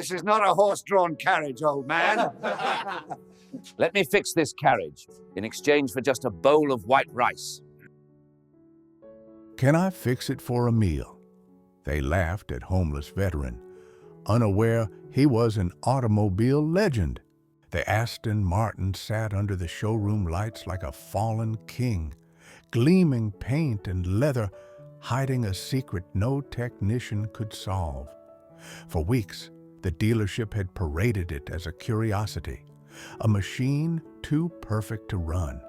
This is not a horse-drawn carriage, old man. Let me fix this carriage in exchange for just a bowl of white rice. Can I fix it for a meal? They laughed at homeless veteran, unaware he was an automobile legend. The Aston Martin sat under the showroom lights like a fallen king, gleaming paint and leather, hiding a secret no technician could solve. For weeks, the dealership had paraded it as a curiosity, a machine too perfect to run,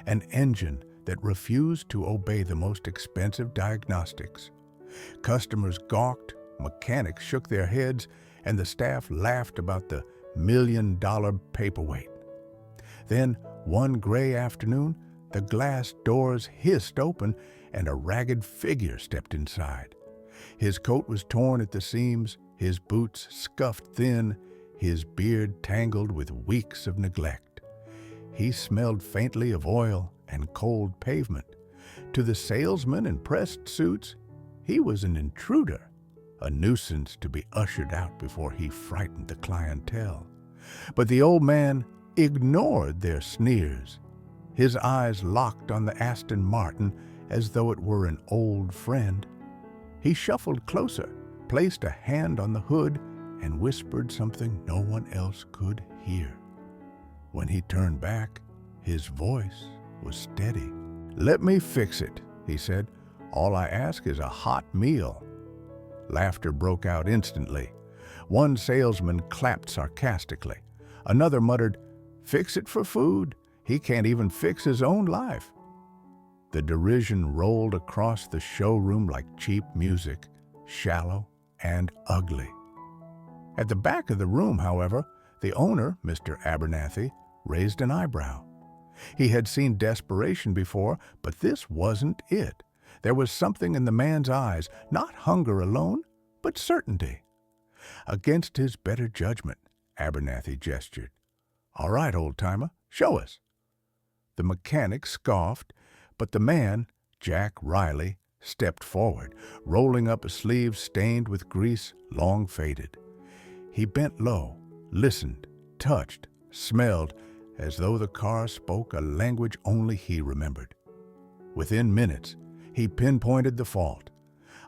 an engine that refused to obey the most expensive diagnostics. Customers gawked, mechanics shook their heads, and the staff laughed about the million-dollar paperweight. Then, one gray afternoon, the glass doors hissed open and a ragged figure stepped inside. His coat was torn at the seams, his boots scuffed thin, his beard tangled with weeks of neglect. He smelled faintly of oil and cold pavement. To the salesman in pressed suits, he was an intruder, a nuisance to be ushered out before he frightened the clientele. But the old man ignored their sneers. His eyes locked on the Aston Martin as though it were an old friend. He shuffled closer, placed a hand on the hood, and whispered something no one else could hear. When he turned back, his voice was steady. "Let me fix it," he said. "All I ask is a hot meal." Laughter broke out instantly. One salesman clapped sarcastically. Another muttered, "Fix it for food. He can't even fix his own life." The derision rolled across the showroom like cheap music, shallow and ugly. At the back of the room, however, the owner, Mr. Abernathy, raised an eyebrow. He had seen desperation before, but this wasn't it. There was something in the man's eyes, not hunger alone, but certainty. Against his better judgment, Abernathy gestured. "All right, old-timer, show us." The mechanic scoffed, but the man, Jack Riley, stepped forward, rolling up a sleeve stained with grease, long faded. He bent low, listened, touched, smelled, as though the car spoke a language only he remembered. Within minutes, he pinpointed the fault.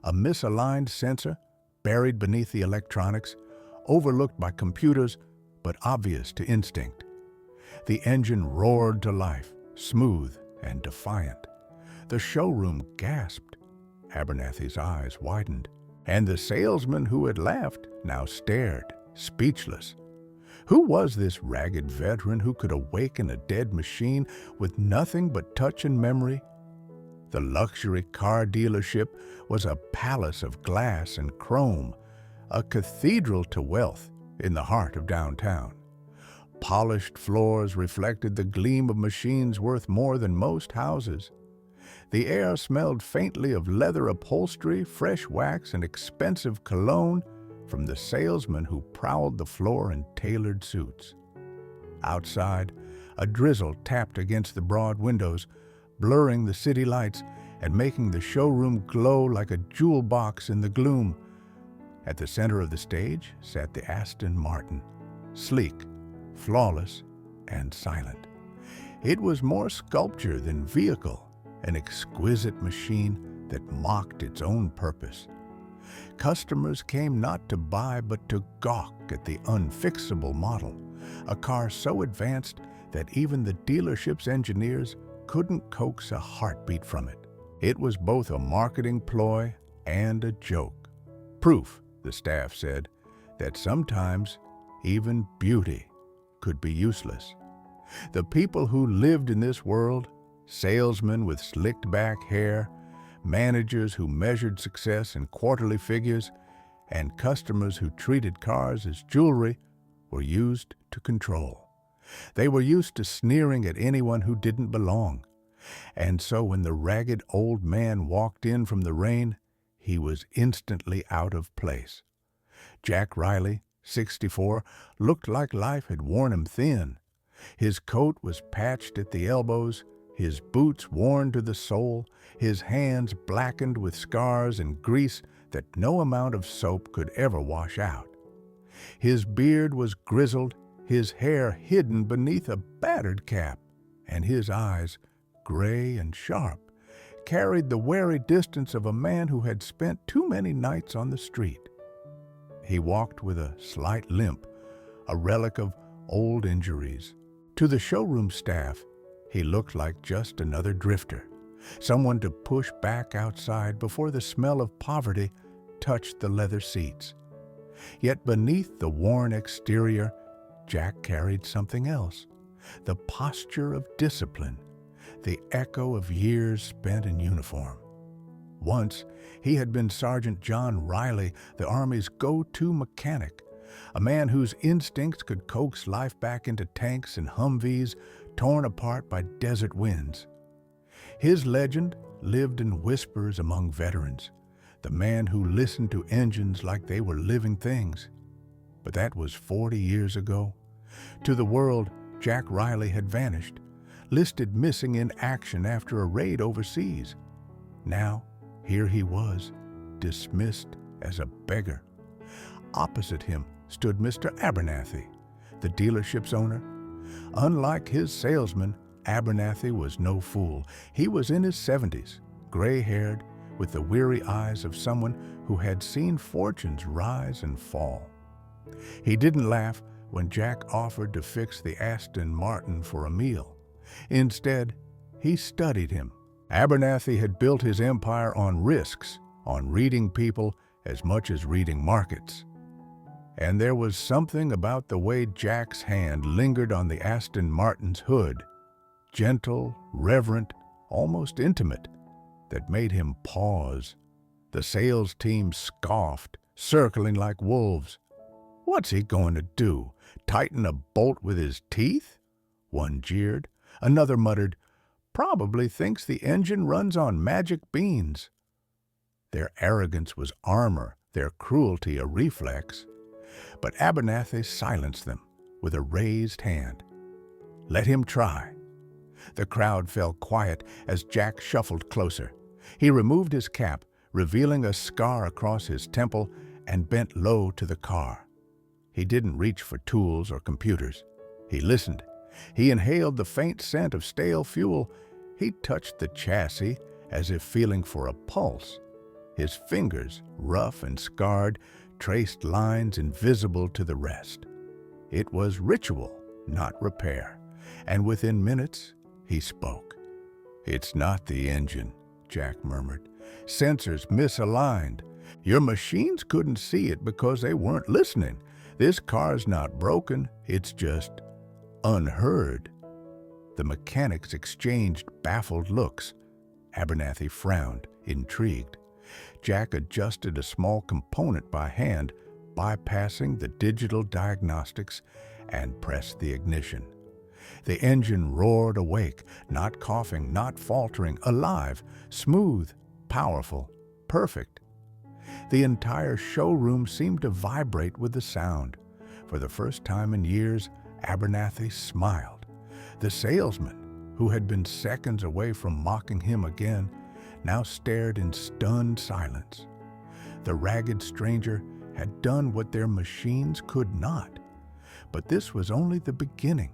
A misaligned sensor, buried beneath the electronics, overlooked by computers, but obvious to instinct. The engine roared to life, smooth and defiant. The showroom gasped. Abernathy's eyes widened, and the salesman who had laughed now stared, speechless. Who was this ragged veteran who could awaken a dead machine with nothing but touch and memory? The luxury car dealership was a palace of glass and chrome, a cathedral to wealth in the heart of downtown. Polished floors reflected the gleam of machines worth more than most houses. The air smelled faintly of leather upholstery, fresh wax, and expensive cologne from the salesman who prowled the floor in tailored suits. Outside, a drizzle tapped against the broad windows, blurring the city lights and making the showroom glow like a jewel box in the gloom. At the center of the stage sat the Aston Martin, sleek, flawless, and silent. It was more sculpture than vehicle, an exquisite machine that mocked its own purpose. Customers came not to buy but to gawk at the unfixable model, a car so advanced that even the dealership's engineers couldn't coax a heartbeat from it. It was both a marketing ploy and a joke. Proof, the staff said, that sometimes even beauty could be useless. The people who lived in this world, salesmen with slicked-back hair, managers who measured success in quarterly figures, and customers who treated cars as jewelry, were used to control. They were used to sneering at anyone who didn't belong. And so when the ragged old man walked in from the rain, he was instantly out of place. Jack Riley, 64, looked like life had worn him thin. His coat was patched at the elbows, his boots worn to the sole, his hands blackened with scars and grease that no amount of soap could ever wash out. His beard was grizzled, his hair hidden beneath a battered cap, and his eyes, gray and sharp, carried the wary distance of a man who had spent too many nights on the street. He walked with a slight limp, a relic of old injuries. To the showroom staff, he looked like just another drifter, someone to push back outside before the smell of poverty touched the leather seats. Yet beneath the worn exterior, Jack carried something else, the posture of discipline, the echo of years spent in uniform. Once, he had been Sergeant John Riley, the Army's go-to mechanic, a man whose instincts could coax life back into tanks and Humvees torn apart by desert winds. His legend lived in whispers among veterans, the man who listened to engines like they were living things. But that was 40 years ago. To the world, Jack Riley had vanished, listed missing in action after a raid overseas. Now, here he was, dismissed as a beggar. Opposite him stood Mr. Abernathy, the dealership's owner. Unlike his salesman, Abernathy was no fool. He was in his 70s, gray-haired, with the weary eyes of someone who had seen fortunes rise and fall. He didn't laugh when Jack offered to fix the Aston Martin for a meal. Instead, he studied him. Abernathy had built his empire on risks, on reading people as much as reading markets. And there was something about the way Jack's hand lingered on the Aston Martin's hood, gentle, reverent, almost intimate, that made him pause. The sales team scoffed, circling like wolves. What's he going to do? Tighten a bolt with his teeth? One jeered. Another muttered, probably thinks the engine runs on magic beans. Their arrogance was armor, their cruelty a reflex. But Abernathy silenced them with a raised hand. Let him try. The crowd fell quiet as Jack shuffled closer. He removed his cap, revealing a scar across his temple, and bent low to the car. He didn't reach for tools or computers. He listened. He inhaled the faint scent of stale fuel. He touched the chassis as if feeling for a pulse. His fingers, rough and scarred, traced lines invisible to the rest. It was ritual, not repair. And within minutes, he spoke. It's not the engine, Jack murmured. Sensors misaligned. Your machines couldn't see it because they weren't listening. This car's not broken, it's just unheard. The mechanics exchanged baffled looks. Abernathy frowned, intrigued. Jack adjusted a small component by hand, bypassing the digital diagnostics, and pressed the ignition. The engine roared awake, not coughing, not faltering, alive, smooth, powerful, perfect. The entire showroom seemed to vibrate with the sound. For the first time in years, Abernathy smiled. The salesman, who had been seconds away from mocking him again, now stared in stunned silence. The ragged stranger had done what their machines could not. But this was only the beginning.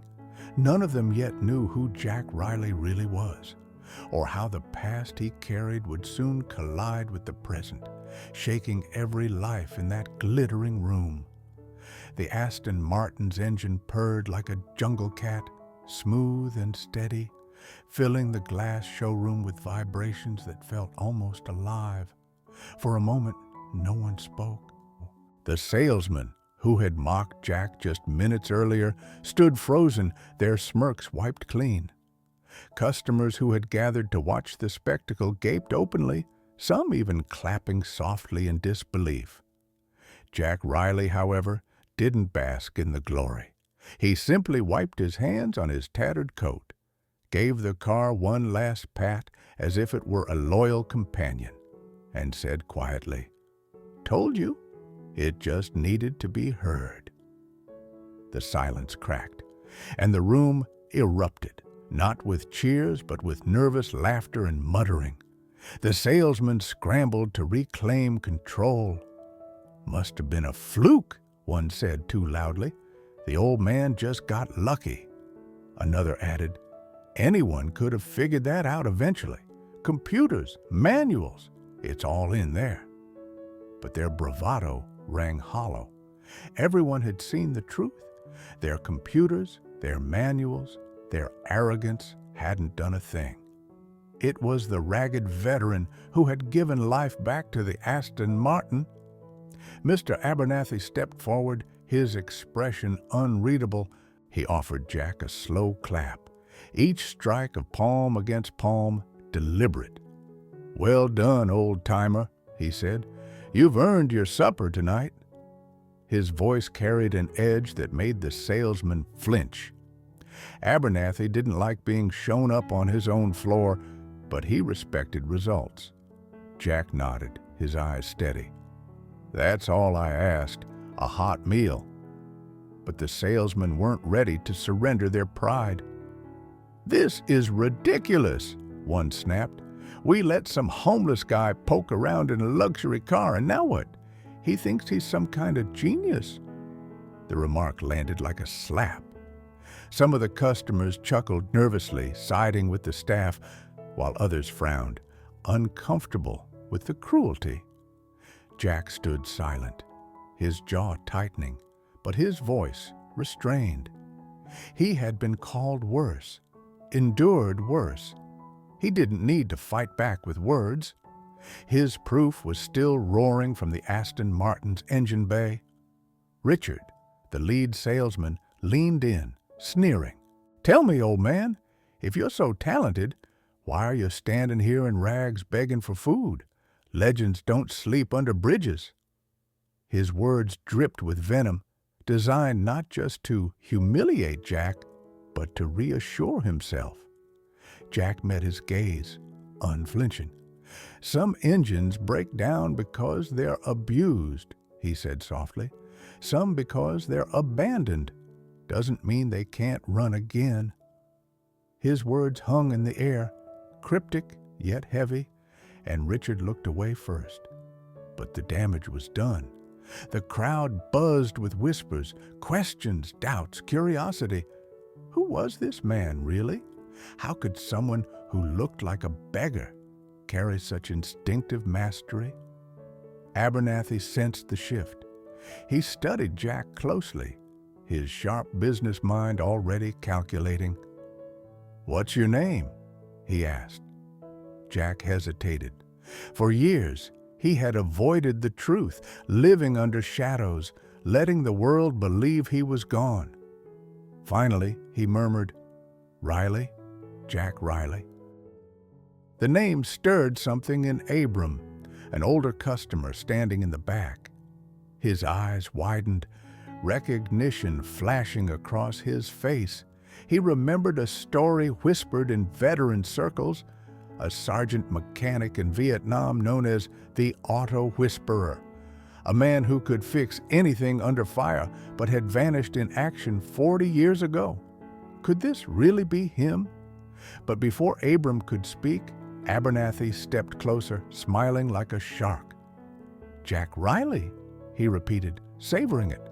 None of them yet knew who Jack Riley really was, or how the past he carried would soon collide with the present, shaking every life in that glittering room. The Aston Martin's engine purred like a jungle cat, smooth and steady, filling the glass showroom with vibrations that felt almost alive. For a moment, no one spoke. The salesman, who had mocked Jack just minutes earlier, stood frozen, their smirks wiped clean. Customers who had gathered to watch the spectacle gaped openly, some even clapping softly in disbelief. Jack Riley, however, didn't bask in the glory. He simply wiped his hands on his tattered coat, gave the car one last pat as if it were a loyal companion, and said quietly, "Told you, it just needed to be heard." The silence cracked, and the room erupted, not with cheers but with nervous laughter and muttering. The salesman scrambled to reclaim control. "Must have been a fluke," One said too loudly, "The old man just got lucky." Another added, "Anyone could have figured that out eventually. Computers, manuals, it's all in there." But their bravado rang hollow. Everyone had seen the truth. Their computers, their manuals, their arrogance hadn't done a thing. It was the ragged veteran who had given life back to the Aston Martin. Mr. Abernathy stepped forward, his expression unreadable. He offered Jack a slow clap, each strike of palm against palm, deliberate. "Well done, old-timer," he said. "You've earned your supper tonight." His voice carried an edge that made the salesman flinch. Abernathy didn't like being shown up on his own floor, but he respected results. Jack nodded, his eyes steady. "That's all I asked, a hot meal." But the salesmen weren't ready to surrender their pride. "This is ridiculous," one snapped. "We let some homeless guy poke around in a luxury car, and now what? He thinks he's some kind of genius." The remark landed like a slap. Some of the customers chuckled nervously, siding with the staff, while others frowned, uncomfortable with the cruelty. Jack stood silent, his jaw tightening, but his voice restrained. He had been called worse, endured worse. He didn't need to fight back with words. His proof was still roaring from the Aston Martin's engine bay. Richard, the lead salesman, leaned in, sneering. "Tell me, old man, if you're so talented, why are you standing here in rags begging for food? Legends don't sleep under bridges." His words dripped with venom, designed not just to humiliate Jack, but to reassure himself. Jack met his gaze, unflinching. "Some engines break down because they're abused," he said softly. "Some because they're abandoned. Doesn't mean they can't run again." His words hung in the air, cryptic yet heavy, and Richard looked away first. But the damage was done. The crowd buzzed with whispers, questions, doubts, curiosity. Who was this man, really? How could someone who looked like a beggar carry such instinctive mastery? Abernathy sensed the shift. He studied Jack closely, his sharp business mind already calculating. "What's your name?" he asked. Jack hesitated. For years, he had avoided the truth, living under shadows, letting the world believe he was gone. Finally, he murmured, "Riley, Jack Riley." The name stirred something in Abram, an older customer standing in the back. His eyes widened, recognition flashing across his face. He remembered a story whispered in veteran circles, a sergeant mechanic in Vietnam known as the Auto Whisperer, a man who could fix anything under fire but had vanished in action 40 years ago. Could this really be him? But before Abram could speak, Abernathy stepped closer, smiling like a shark. "Jack Riley," he repeated, savoring it.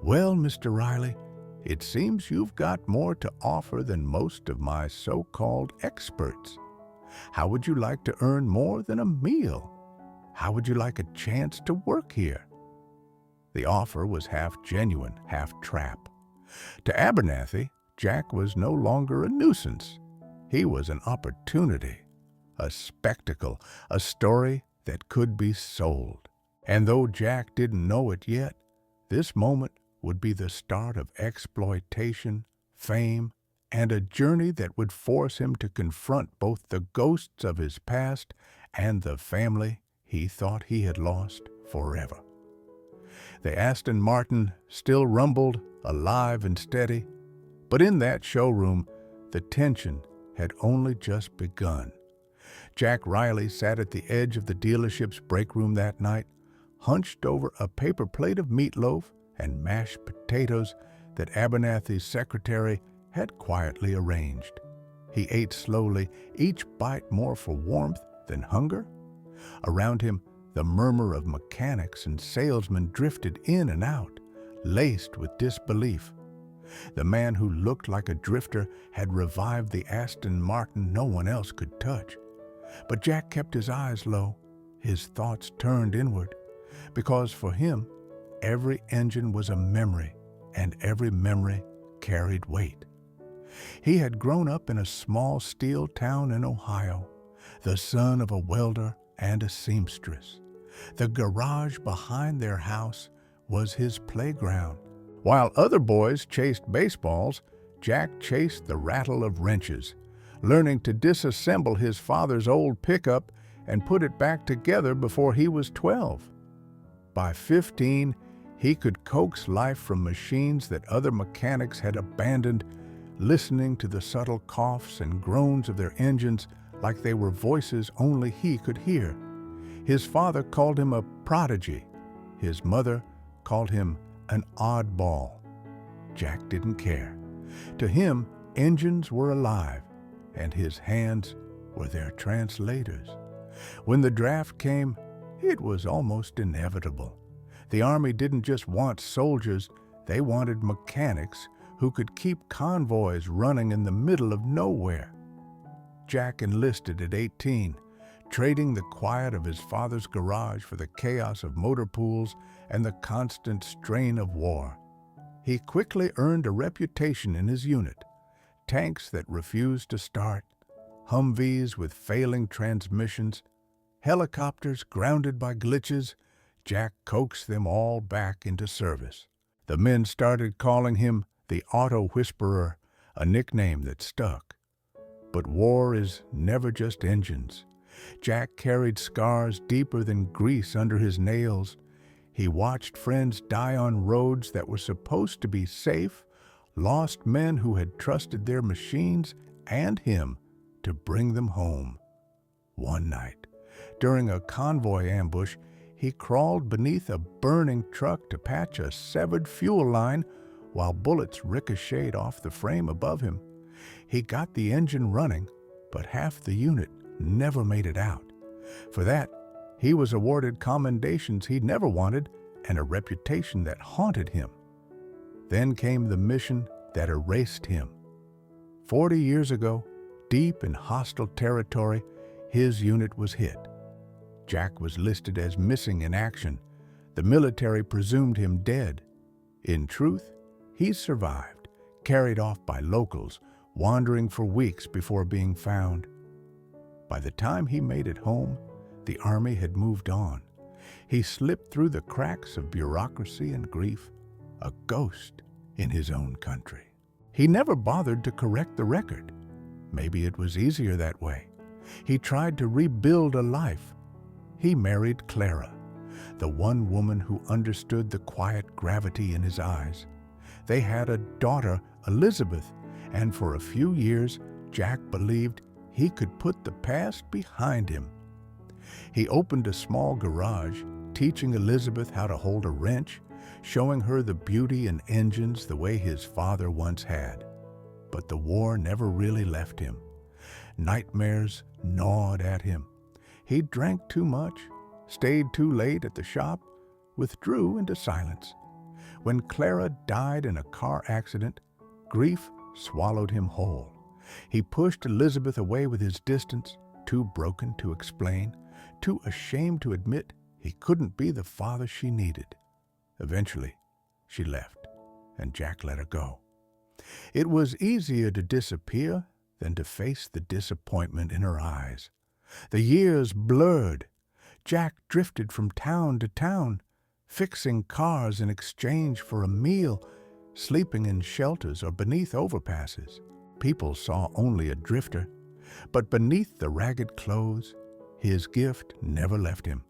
"Well, Mr. Riley, it seems you've got more to offer than most of my so-called experts. How would you like to earn more than a meal? How would you like a chance to work here?" The offer was half genuine, half trap. To Abernathy, Jack was no longer a nuisance. He was an opportunity, a spectacle, a story that could be sold. And though Jack didn't know it yet, this moment would be the start of exploitation, fame, and a journey that would force him to confront both the ghosts of his past and the family he thought he had lost forever. The Aston Martin still rumbled, alive and steady, but in that showroom, the tension had only just begun. Jack Riley sat at the edge of the dealership's break room that night, hunched over a paper plate of meatloaf and mashed potatoes that Abernathy's secretary had quietly arranged. He ate slowly, each bite more for warmth than hunger. Around him, the murmur of mechanics and salesmen drifted in and out, laced with disbelief. The man who looked like a drifter had revived the Aston Martin no one else could touch. But Jack kept his eyes low, his thoughts turned inward, because for him, every engine was a memory, and every memory carried weight. He had grown up in a small steel town in Ohio, the son of a welder and a seamstress. The garage behind their house was his playground. While other boys chased baseballs, Jack chased the rattle of wrenches, learning to disassemble his father's old pickup and put it back together before he was 12. By 15, he could coax life from machines that other mechanics had abandoned, listening to the subtle coughs and groans of their engines like they were voices only he could hear. His father called him a prodigy. His mother called him an oddball. Jack didn't care. To him, engines were alive, and his hands were their translators. When the draft came, it was almost inevitable. The Army didn't just want soldiers, they wanted mechanics who could keep convoys running in the middle of nowhere. Jack enlisted at 18, trading the quiet of his father's garage for the chaos of motor pools and the constant strain of war. He quickly earned a reputation in his unit: tanks that refused to start, Humvees with failing transmissions, helicopters grounded by glitches. Jack coaxed them all back into service. The men started calling him the Auto Whisperer, a nickname that stuck. But war is never just engines. Jack carried scars deeper than grease under his nails. He watched friends die on roads that were supposed to be safe, lost men who had trusted their machines and him to bring them home. One night, during a convoy ambush, he crawled beneath a burning truck to patch a severed fuel line while bullets ricocheted off the frame above him. He got the engine running, but half the unit never made it out. For that, he was awarded commendations he'd never wanted and a reputation that haunted him. Then came the mission that erased him. 40 years ago, deep in hostile territory, his unit was hit. Jack was listed as missing in action. The military presumed him dead. In truth, he survived, carried off by locals, wandering for weeks before being found. By the time he made it home, the Army had moved on. He slipped through the cracks of bureaucracy and grief, a ghost in his own country. He never bothered to correct the record. Maybe it was easier that way. He tried to rebuild a life. He married Clara, the one woman who understood the quiet gravity in his eyes. They had a daughter, Elizabeth, and for a few years, Jack believed he could put the past behind him. He opened a small garage, teaching Elizabeth how to hold a wrench, showing her the beauty in engines the way his father once had. But the war never really left him. Nightmares gnawed at him. He drank too much, stayed too late at the shop, withdrew into silence. When Clara died in a car accident, grief swallowed him whole. He pushed Elizabeth away with his distance, too broken to explain, too ashamed to admit he couldn't be the father she needed. Eventually, she left, and Jack let her go. It was easier to disappear than to face the disappointment in her eyes. The years blurred. Jack drifted from town to town, fixing cars in exchange for a meal, sleeping in shelters or beneath overpasses. People saw only a drifter, but beneath the ragged clothes, his gift never left him.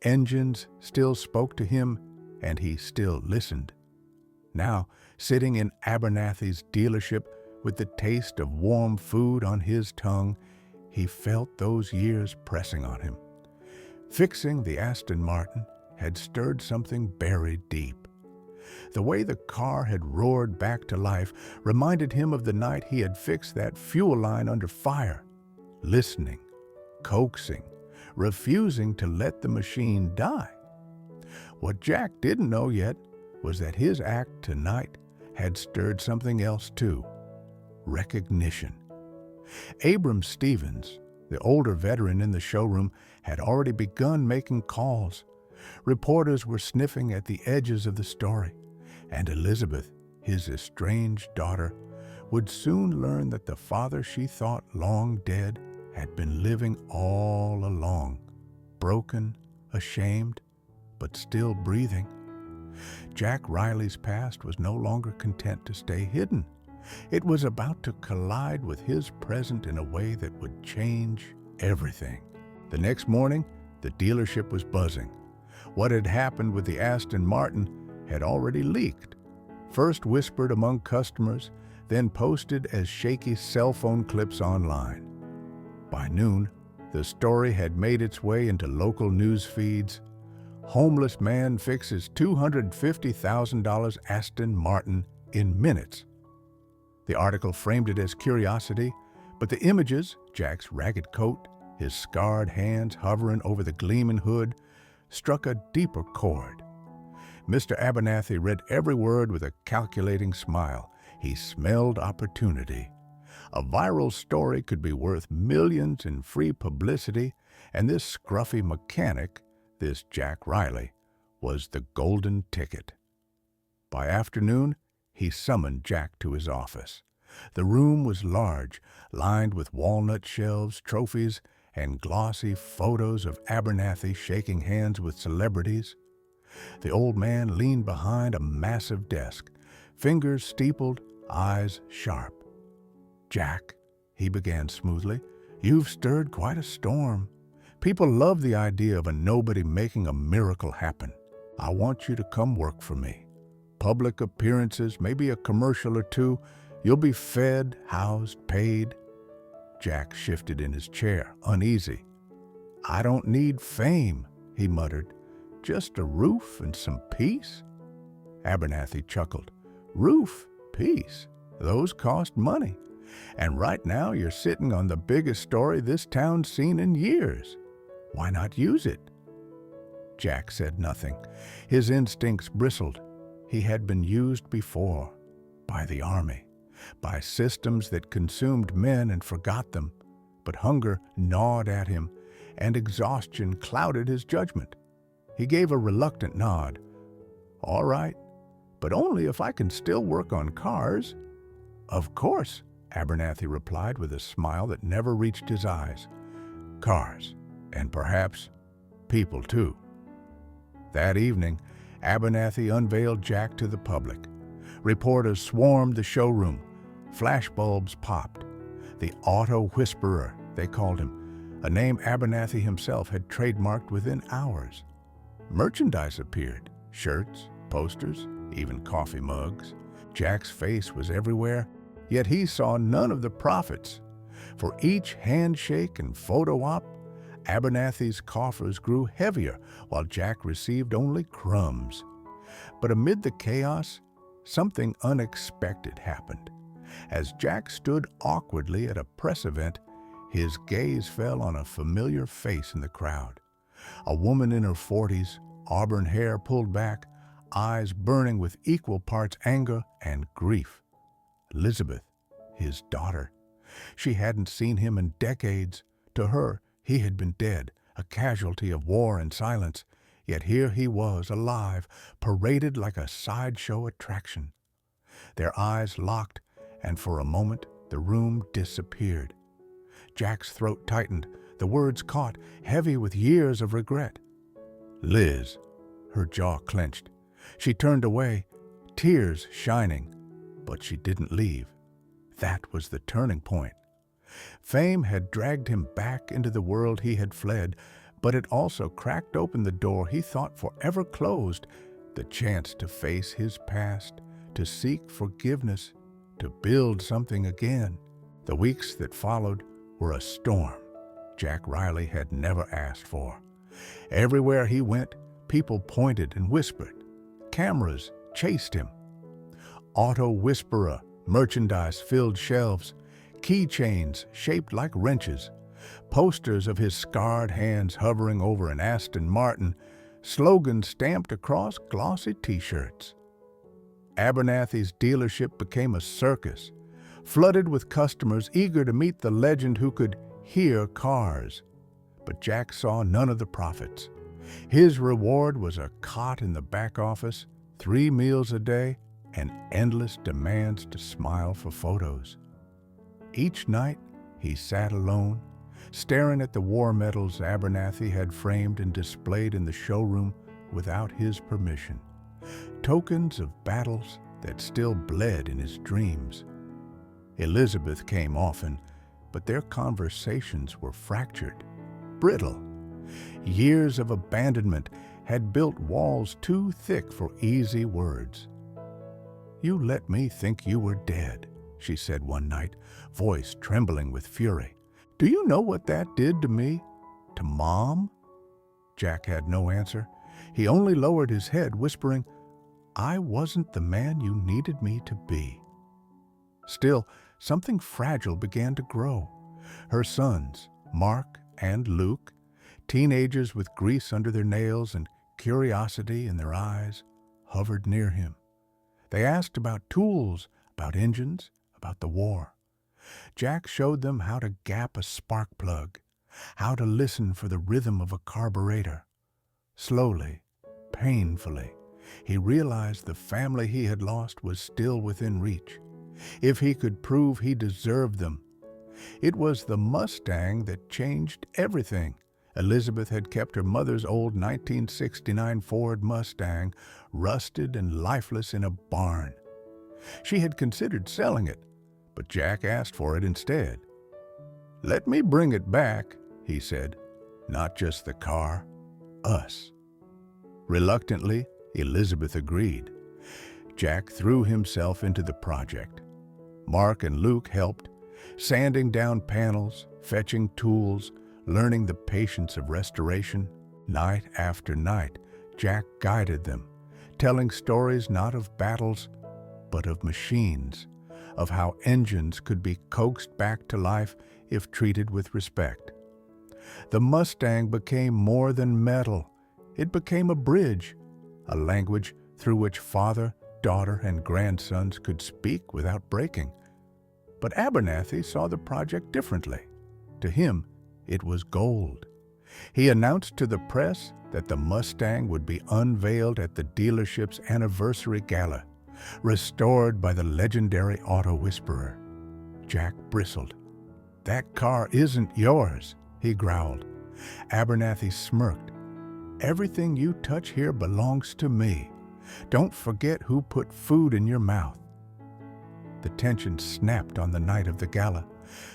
Engines still spoke to him, and he still listened. Now, sitting in Abernathy's dealership with the taste of warm food on his tongue, he felt those years pressing on him. Fixing the Aston Martin had stirred something buried deep. The way the car had roared back to life reminded him of the night he had fixed that fuel line under fire, listening, coaxing, refusing to let the machine die. What Jack didn't know yet was that his act tonight had stirred something else too: recognition. Abram Stevens, the older veteran in the showroom, had already begun making calls. Reporters were sniffing at the edges of the story, and Elizabeth, his estranged daughter, would soon learn that the father she thought long dead had been living all along, broken, ashamed, but still breathing. Jack Riley's past was no longer content to stay hidden. It was about to collide with his present in a way that would change everything. The next morning, the dealership was buzzing. What had happened with the Aston Martin had already leaked, first whispered among customers, then posted as shaky cell phone clips online. By noon, the story had made its way into local news feeds. Homeless man fixes $250,000 Aston Martin in minutes. The article framed it as curiosity, but the images, Jack's ragged coat, his scarred hands hovering over the gleaming hood, struck a deeper chord. Mr. Abernathy read every word with a calculating smile. He smelled opportunity. A viral story could be worth millions in free publicity, and this scruffy mechanic, this Jack Riley, was the golden ticket. By afternoon, he summoned Jack to his office. The room was large, lined with walnut shelves, trophies, and glossy photos of Abernathy shaking hands with celebrities. The old man leaned behind a massive desk, fingers steepled, eyes sharp. "Jack," he began smoothly, "you've stirred quite a storm. People love the idea of a nobody making a miracle happen. I want you to come work for me. Public appearances, maybe a commercial or two. You'll be fed, housed, paid." Jack shifted in his chair, uneasy. "I don't need fame," he muttered. "Just a roof and some peace." Abernathy chuckled. "Roof, peace, those cost money. And right now you're sitting on the biggest story this town's seen in years. Why not use it?" Jack said nothing. His instincts bristled. He had been used before, by the army, by systems that consumed men and forgot them. But hunger gnawed at him, and exhaustion clouded his judgment. He gave a reluctant nod. "All right, but only if I can still work on cars." "Of course," Abernathy replied with a smile that never reached his eyes. "Cars, and perhaps people too." That evening, Abernathy unveiled Jack to the public. Reporters swarmed the showroom. Flashbulbs popped. The Auto Whisperer, they called him, a name Abernathy himself had trademarked within hours. Merchandise appeared, shirts, posters, even coffee mugs. Jack's face was everywhere, yet he saw none of the profits. For each handshake and photo op, Abernathy's coffers grew heavier, while Jack received only crumbs. But amid the chaos, something unexpected happened. As Jack stood awkwardly at a press event, his gaze fell on a familiar face in the crowd. A woman in her 40s, auburn hair pulled back, eyes burning with equal parts anger and grief. Elizabeth, his daughter. She hadn't seen him in decades. To her, he had been dead, a casualty of war and silence. Yet here he was, alive, paraded like a sideshow attraction. Their eyes locked, and for a moment the room disappeared. Jack's throat tightened, the words caught, heavy with years of regret. "Liz." Her jaw clenched. She turned away, tears shining, but she didn't leave. That was the turning point. Fame had dragged him back into the world he had fled, but it also cracked open the door he thought forever closed, the chance to face his past, to seek forgiveness, to build something again. The weeks that followed were a storm Jack Riley had never asked for. Everywhere he went, people pointed and whispered. Cameras chased him. Auto Whisperer merchandise filled shelves, keychains shaped like wrenches, posters of his scarred hands hovering over an Aston Martin, slogans stamped across glossy t-shirts. Abernathy's dealership became a circus, flooded with customers eager to meet the legend who could hear cars. But Jack saw none of the profits. His reward was a cot in the back office, 3 meals a day, and endless demands to smile for photos. Each night, he sat alone, staring at the war medals Abernathy had framed and displayed in the showroom without his permission, tokens of battles that still bled in his dreams. Elizabeth came often, but their conversations were fractured, brittle. Years of abandonment had built walls too thick for easy words. "You let me think you were dead," she said one night, voice trembling with fury. "Do you know what that did to me? To Mom?" Jack had no answer. He only lowered his head, whispering, "I wasn't the man you needed me to be." Still, something fragile began to grow. Her sons, Mark and Luke, teenagers with grease under their nails and curiosity in their eyes, hovered near him. They asked about tools, about engines, about the war. Jack showed them how to gap a spark plug, how to listen for the rhythm of a carburetor. Slowly, painfully, he realized the family he had lost was still within reach, if he could prove he deserved them. It was the Mustang that changed everything. Elizabeth had kept her mother's old 1969 Ford Mustang, rusted and lifeless in a barn. She had considered selling it, but Jack asked for it instead. "Let me bring it back," he said. "Not just the car, us." Reluctantly, Elizabeth agreed. Jack threw himself into the project. Mark and Luke helped, sanding down panels, fetching tools, learning the patience of restoration. Night after night, Jack guided them, telling stories not of battles, but of machines, of how engines could be coaxed back to life if treated with respect. The Mustang became more than metal. It became a bridge, a language through which father, daughter, and grandsons could speak without breaking. But Abernathy saw the project differently. To him, it was gold. He announced to the press that the Mustang would be unveiled at the dealership's anniversary gala, restored by the legendary auto whisperer. Jack bristled. "That car isn't yours," he growled. Abernathy smirked. "Everything you touch here belongs to me. Don't forget who put food in your mouth." The tension snapped on the night of the gala.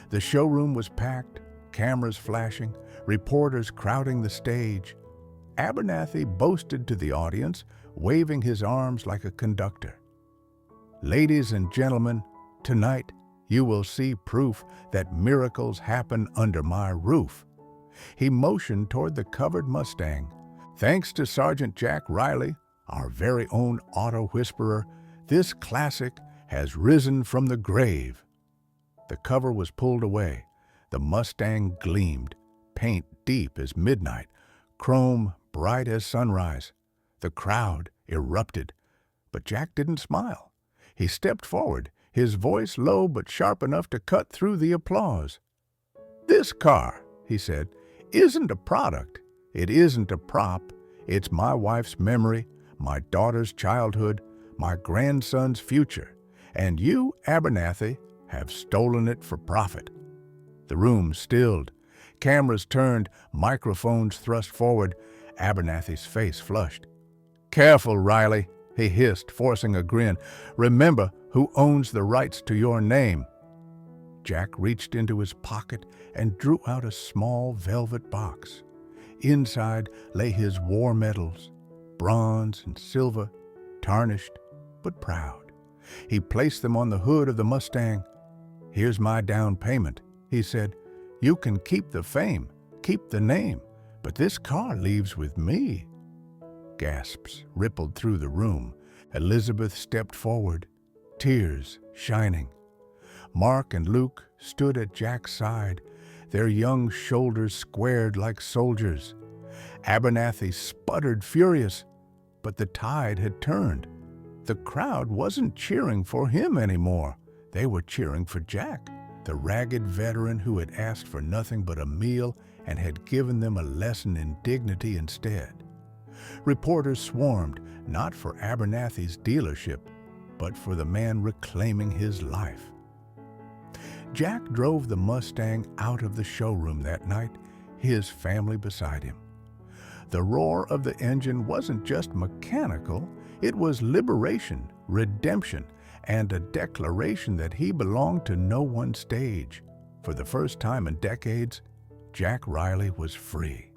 The showroom was packed, cameras flashing, reporters crowding the stage. Abernathy boasted to the audience, waving his arms like a conductor. "Ladies and gentlemen, tonight you will see proof that miracles happen under my roof." He motioned toward the covered Mustang. "Thanks to Sergeant Jack Riley, our very own auto whisperer, this classic has risen from the grave." The cover was pulled away. The Mustang gleamed, paint deep as midnight, chrome bright as sunrise. The crowd erupted, but Jack didn't smile. He stepped forward, his voice low but sharp enough to cut through the applause. "This car," he said, "isn't a product. It isn't a prop. It's my wife's memory, my daughter's childhood, my grandson's future. And you, Abernathy, have stolen it for profit." The room stilled. Cameras turned, microphones thrust forward. Abernathy's face flushed. "Careful, Riley," he hissed, forcing a grin. "Remember who owns the rights to your name." Jack reached into his pocket and drew out a small velvet box. Inside lay his war medals, bronze and silver, tarnished but proud. He placed them on the hood of the Mustang. "Here's my down payment," he said. "You can keep the fame, keep the name, but this car leaves with me." Gasps rippled through the room. Elizabeth stepped forward, tears shining. Mark and Luke stood at Jack's side, their young shoulders squared like soldiers. Abernathy sputtered furious, but the tide had turned. The crowd wasn't cheering for him anymore. They were cheering for Jack, the ragged veteran who had asked for nothing but a meal and had given them a lesson in dignity instead. Reporters swarmed, not for Abernathy's dealership, but for the man reclaiming his life. Jack drove the Mustang out of the showroom that night, his family beside him. The roar of the engine wasn't just mechanical, it was liberation, redemption, and a declaration that he belonged to no one stage. For the first time in decades, Jack Riley was free.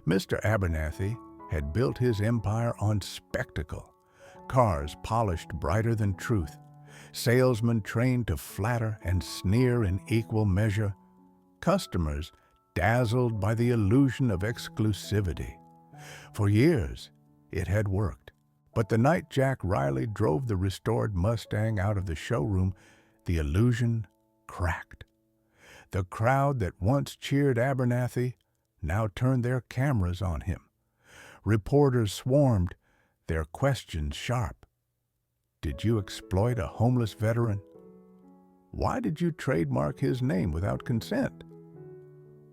Mr. Abernathy had built his empire on spectacle. Cars polished brighter than truth, salesmen trained to flatter and sneer in equal measure, customers dazzled by the illusion of exclusivity. For years, it had worked. But the night Jack Riley drove the restored Mustang out of the showroom, the illusion cracked. The crowd that once cheered Abernathy now turned their cameras on him. Reporters swarmed, their questions sharp. Did you exploit a homeless veteran? Why did you trademark his name without consent?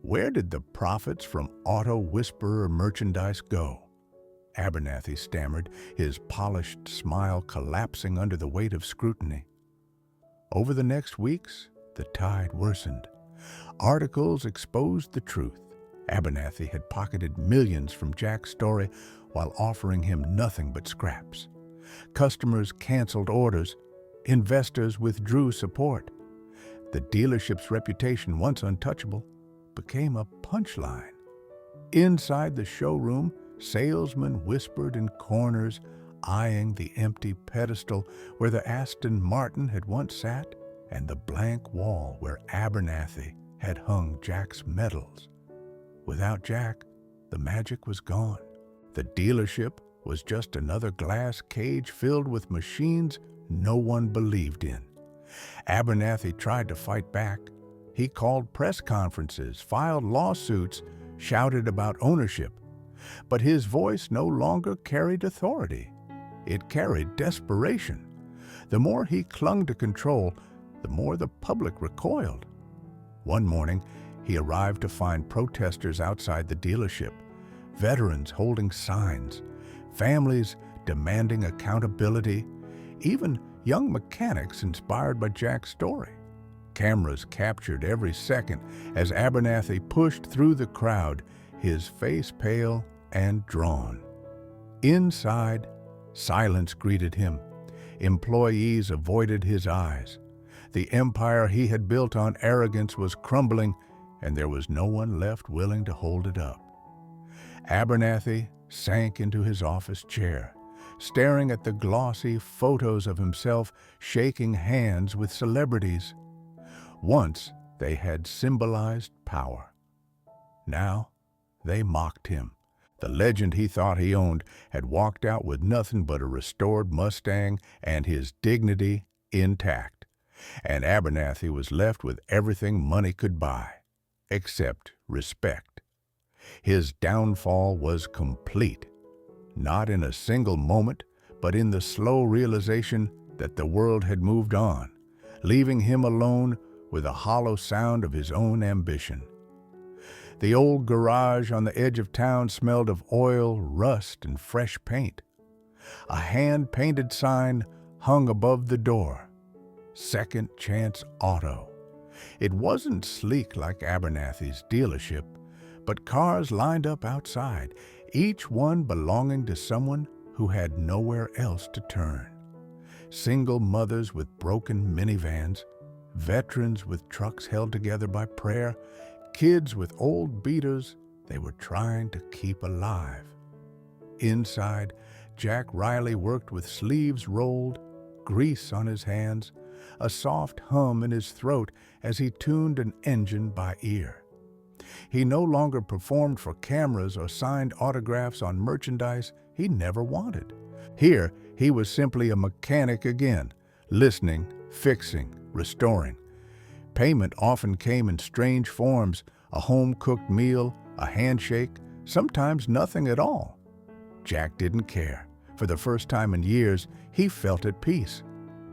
Where did the profits from auto whisperer merchandise go? Abernathy stammered, his polished smile collapsing under the weight of scrutiny. Over the next weeks, the tide worsened. Articles exposed the truth. Abernathy had pocketed millions from Jack's story while offering him nothing but scraps. Customers canceled orders. Investors withdrew support. The dealership's reputation, once untouchable, became a punchline. Inside the showroom, salesmen whispered in corners, eyeing the empty pedestal where the Aston Martin had once sat and the blank wall where Abernathy had hung Jack's medals. Without Jack, the magic was gone. The dealership was just another glass cage filled with machines no one believed in. Abernathy tried to fight back. He called press conferences, filed lawsuits, shouted about ownership. But his voice no longer carried authority. It carried desperation. The more he clung to control, the more the public recoiled. One morning, he arrived to find protesters outside the dealership, veterans holding signs, families demanding accountability, even young mechanics inspired by Jack's story. Cameras captured every second as Abernathy pushed through the crowd, his face pale and drawn. Inside, silence greeted him. Employees avoided his eyes. The empire he had built on arrogance was crumbling, and there was no one left willing to hold it up. Abernathy sank into his office chair, staring at the glossy photos of himself shaking hands with celebrities. Once they had symbolized power. Now they mocked him. The legend he thought he owned had walked out with nothing but a restored Mustang and his dignity intact. And Abernathy was left with everything money could buy, except respect. His downfall was complete, not in a single moment, but in the slow realization that the world had moved on, leaving him alone with a hollow sound of his own ambition. The old garage on the edge of town smelled of oil, rust, and fresh paint. A hand-painted sign hung above the door, Second Chance Auto. It wasn't sleek like Abernathy's dealership, but cars lined up outside, each one belonging to someone who had nowhere else to turn. Single mothers with broken minivans, veterans with trucks held together by prayer, kids with old beaters they were trying to keep alive. Inside, Jack Riley worked with sleeves rolled, grease on his hands, a soft hum in his throat as he tuned an engine by ear. He no longer performed for cameras or signed autographs on merchandise he never wanted. Here, he was simply a mechanic again, listening, fixing, restoring. Payment often came in strange forms, a home-cooked meal, a handshake, sometimes nothing at all. Jack didn't care. For the first time in years, he felt at peace.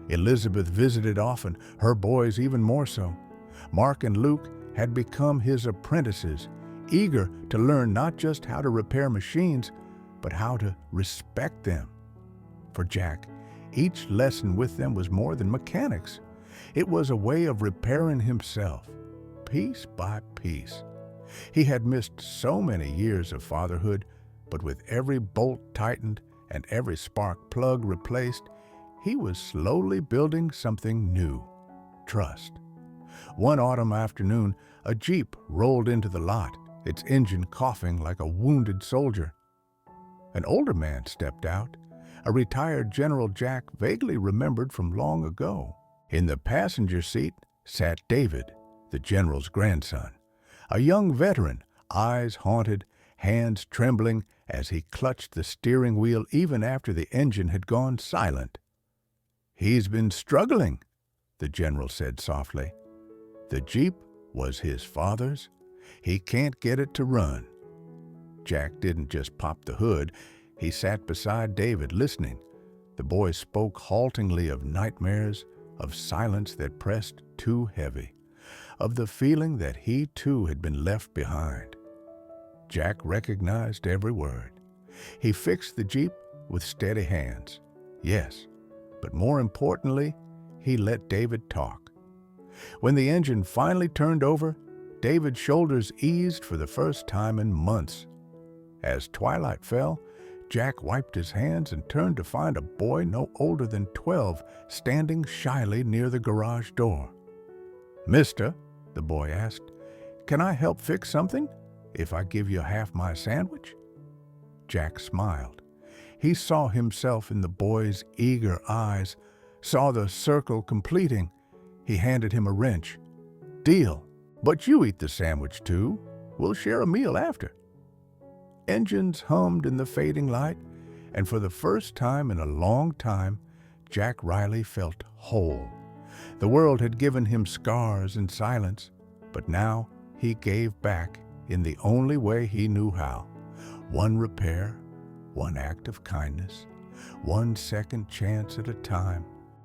Elizabeth visited often, her boys even more so. Mark and Luke had become his apprentices, eager to learn not just how to repair machines, but how to respect them. For Jack, each lesson with them was more than mechanics. It was a way of repairing himself, piece by piece. He had missed so many years of fatherhood, but with every bolt tightened and every spark plug replaced, he was slowly building something new: trust. One autumn afternoon, a Jeep rolled into the lot, its engine coughing like a wounded soldier. An older man stepped out, a retired General Jack vaguely remembered from long ago. In the passenger seat sat David, the general's grandson, a young veteran, eyes haunted, hands trembling as he clutched the steering wheel even after the engine had gone silent. "He's been struggling," the general said softly. "The Jeep was his father's. He can't get it to run." Jack didn't just pop the hood. He sat beside David, listening. The boy spoke haltingly of nightmares, of silence that pressed too heavy, of the feeling that he too had been left behind. Jack recognized every word. He fixed the Jeep with steady hands. Yes, but more importantly, he let David talk. When the engine finally turned over, David's shoulders eased for the first time in months. As twilight fell, Jack wiped his hands and turned to find a boy no older than 12 standing shyly near the garage door. "Mister," the boy asked, "can I help fix something if I give you half my sandwich?" Jack smiled. He saw himself in the boy's eager eyes, saw the circle completing. He handed him a wrench. "Deal, but you eat the sandwich too. We'll share a meal after." Engines hummed in the fading light, and for the first time in a long time, Jack Riley felt whole. The world had given him scars and silence, but now he gave back in the only way he knew how. One repair, one act of kindness, one second chance at a time.